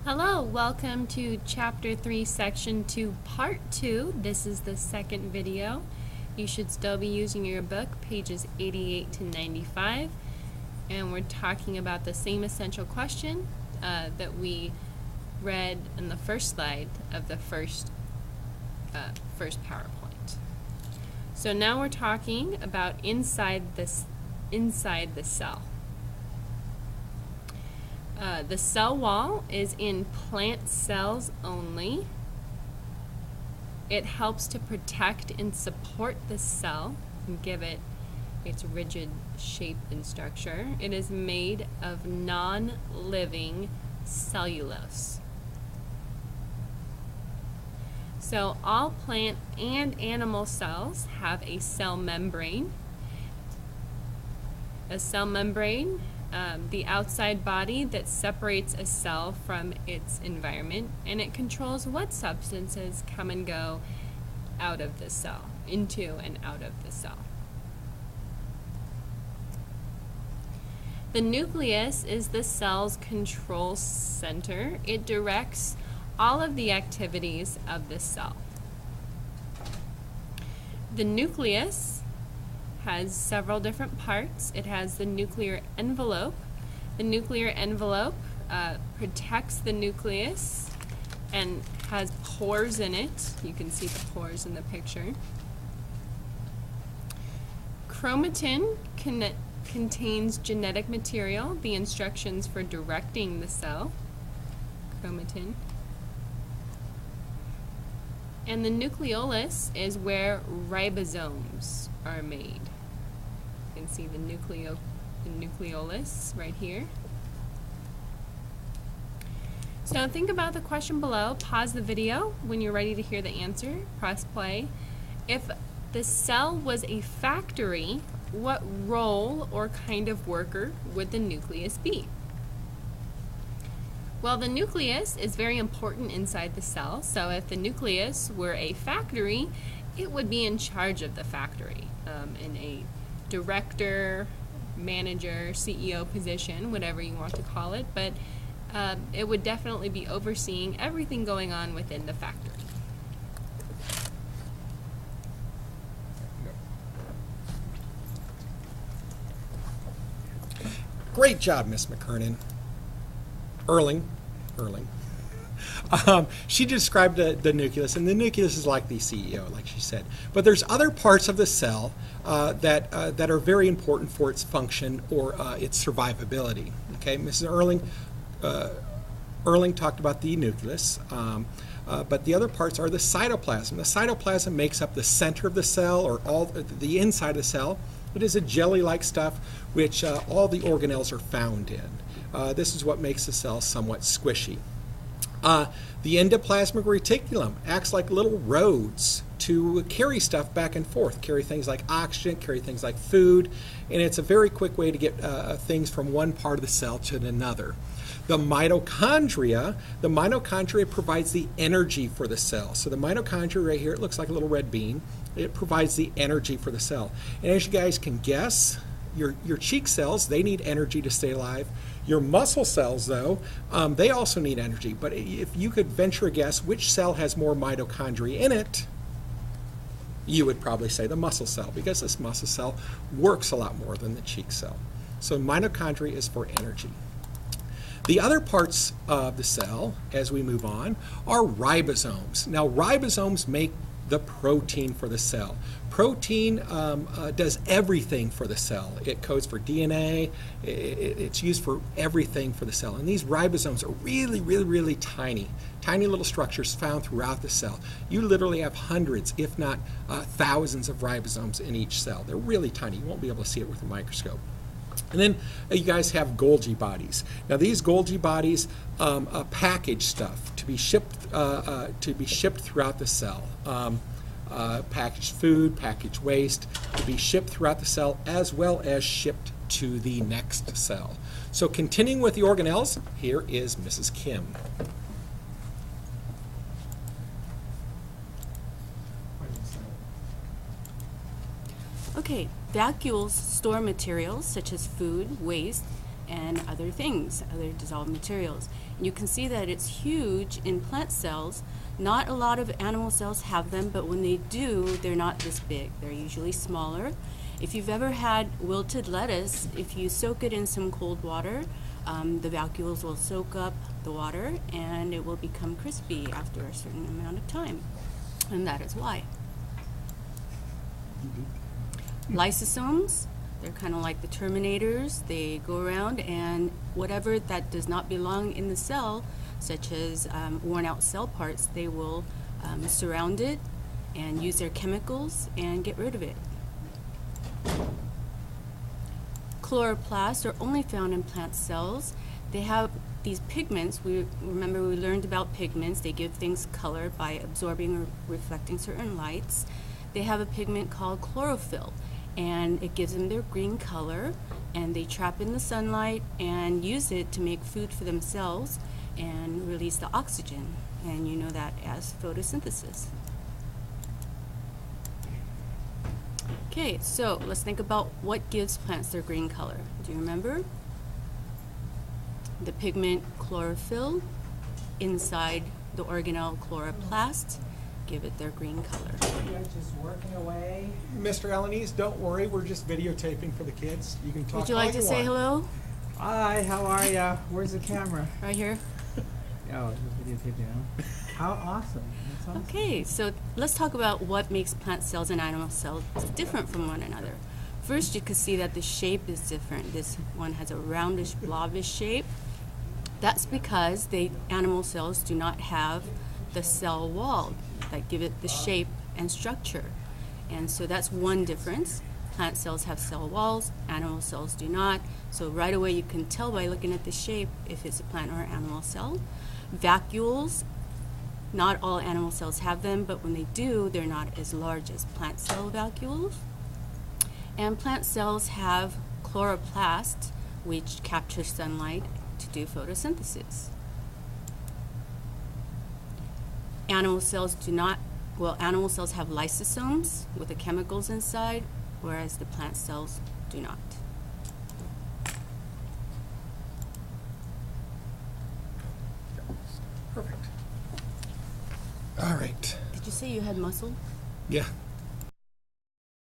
Hello, welcome to Chapter 3, Section 2, Part 2. This is the second video. You should still be using your book, pages 88 to 95. And we're talking about the same essential question that we read in the first slide of the first PowerPoint. So now we're talking about inside the cell. The cell wall is in plant cells only. It helps to protect and support the cell and give it its rigid shape and structure. It is made of non-living cellulose. So all plant and animal cells have a cell membrane. A cell membrane, the outside body that separates a cell from its environment, and it controls what substances come and go out of the cell, into and out of the cell. The nucleus is the cell's control center. It directs all of the activities of the cell. The nucleus has several different parts. It has the nuclear envelope. The nuclear envelope protects the nucleus and has pores in it. You can see the pores in the picture. Chromatin contains genetic material, the instructions for directing the cell. Chromatin. And the nucleolus is where ribosomes are made. You can see the nucleolus right here. So think about the question below. Pause the video when you're ready to hear the answer. Press play. If the cell was a factory, what role or kind of worker would the nucleus be? Well, the nucleus is very important inside the cell, so if the nucleus were a factory, it would be in charge of the factory in a director, manager, CEO position, whatever you want to call it, but it would definitely be overseeing everything going on within the factory. Great job, Miss McKernan. Erling. She described the nucleus, and the nucleus is like the CEO, like she said. But there's other parts of the cell that are very important for its function or its survivability. Okay, Mrs. Erling talked about the nucleus, but the other parts are the cytoplasm. The cytoplasm makes up the center of the cell, or all the inside of the cell. It is a jelly-like stuff which all the organelles are found in. This is what makes the cell somewhat squishy. The endoplasmic reticulum acts like little roads to carry stuff back and forth, carry things like oxygen, carry things like food, and it's a very quick way to get things from one part of the cell to another. The mitochondria provides the energy for the cell. So the mitochondria right here, it looks like a little red bean. It provides the energy for the cell. And as you guys can guess, your cheek cells, they need energy to stay alive. Your muscle cells, though, they also need energy. But if you could venture a guess which cell has more mitochondria in it, you would probably say the muscle cell, because this muscle cell works a lot more than the cheek cell. So mitochondria is for energy. The other parts of the cell, as we move on, are ribosomes. Now, ribosomes make the protein for the cell. Protein does everything for the cell. It codes for DNA. It's used for everything for the cell. And these ribosomes are really tiny little structures found throughout the cell. You literally have hundreds, if not thousands of ribosomes in each cell. They're really tiny. You won't be able to see it with a microscope. And then you guys have Golgi bodies. Now these Golgi bodies package stuff to be shipped throughout the cell. Packaged food, packaged waste to be shipped throughout the cell, as well as shipped to the next cell. So continuing with the organelles, here is Mrs. Kim. Okay, vacuoles store materials such as food, waste, and other things, other dissolved materials. And you can see that it's huge in plant cells. Not a lot of animal cells have them, but when they do, they're not this big. They're usually smaller. If you've ever had wilted lettuce, if you soak it in some cold water, the vacuoles will soak up the water and it will become crispy after a certain amount of time. And that is why. Lysosomes, they're kind of like the terminators. They go around and whatever that does not belong in the cell, such as worn out cell parts, they will surround it and use their chemicals and get rid of it. Chloroplasts are only found in plant cells. They have these pigments. Remember we learned about pigments. They give things color by absorbing or reflecting certain lights. They have a pigment called chlorophyll, and it gives them their green color, and they trap in the sunlight and use it to make food for themselves and release the oxygen, and you know that as photosynthesis. Okay, so let's think about what gives plants their green color. Do you remember? The pigment chlorophyll inside the organelle chloroplast give it their green color. You're just working away. Mr. Alanis, don't worry, we're just videotaping for the kids. You can talk. Would you like to say hello? Hi, how are ya? Where's the camera? Right here. Oh, it's videotaping now. How awesome. That's awesome. Okay, so let's talk about what makes plant cells and animal cells different from one another. First, you can see that the shape is different. This one has a roundish, blobish shape. That's because animal cells do not have the cell wall that give it the shape and structure. And so that's one difference. Plant cells have cell walls, animal cells do not. So right away you can tell by looking at the shape if it's a plant or an animal cell. Vacuoles, not all animal cells have them, but when they do, they're not as large as plant cell vacuoles. And plant cells have chloroplasts, which capture sunlight to do photosynthesis. Animal cells do not, well, animal cells have lysosomes with the chemicals inside, whereas the plant cells do not. Perfect. All right. Did you say you had muscle? Yeah.